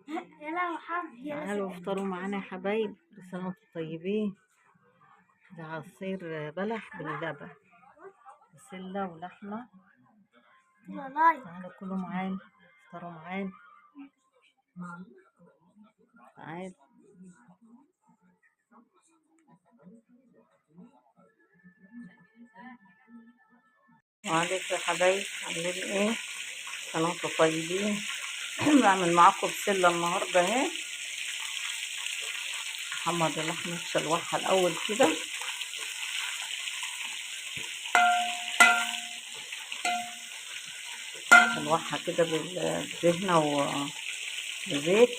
تعالوا افطروا معانا يا حبايب، كل سنة وانتم طيبين. ده عصير بلح باللبن، بسلة ولحمة. تعالوا كلوا معانا، افطروا معانا. تعالوا. وعليكم يا حبايب، عاملين ايه؟ كل سنة وانتم طيبين. بعمل معاكم بسلة النهاردة اهي. محمد اللحمة تشلوحها الأول كده، شلوحها كده بالدهنة وبزيت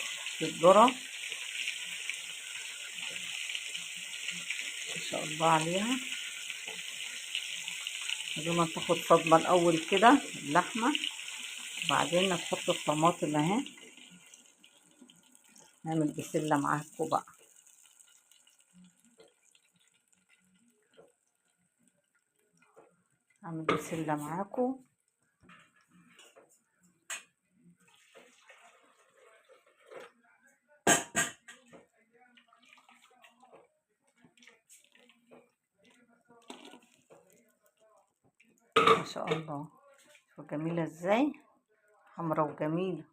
بالذرة ما شاء الله عليها. لازم تاخد صدمة الأول كده اللحمة، وبعدين نحط الطماطم اهي. نعمل بسلة معاكم بقى. اعمل بسلة معاكم. ما شاء الله، شوفوا جميلة ازاي، حمرا وجميلة.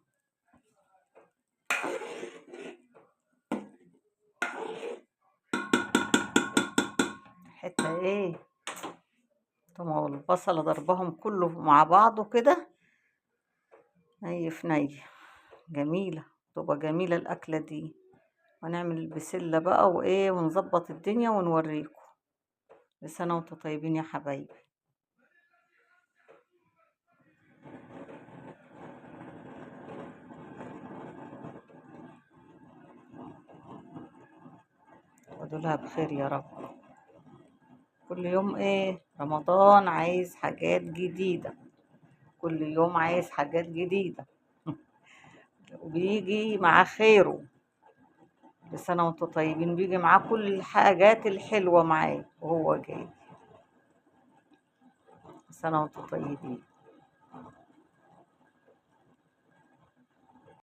حتة ايه، الطماطم والبصلة ضربهم كله مع بعضه كده ني في ني. جميلة، تبقى جميلة الأكلة دي. ونعمل البسلة بقى وايه، ونظبط الدنيا ونوريكم. كل سنة وانتم طيبين يا حبايبي. ودولها بخير يا رب. كل يوم ايه، رمضان عايز حاجات جديدة، كل يوم عايز حاجات جديدة وبيجي مع خيره. كل سنة وانتم طيبين، بيجي معاه كل الحاجات الحلوة معاه وهو جاي. كل سنة وانتم طيبين.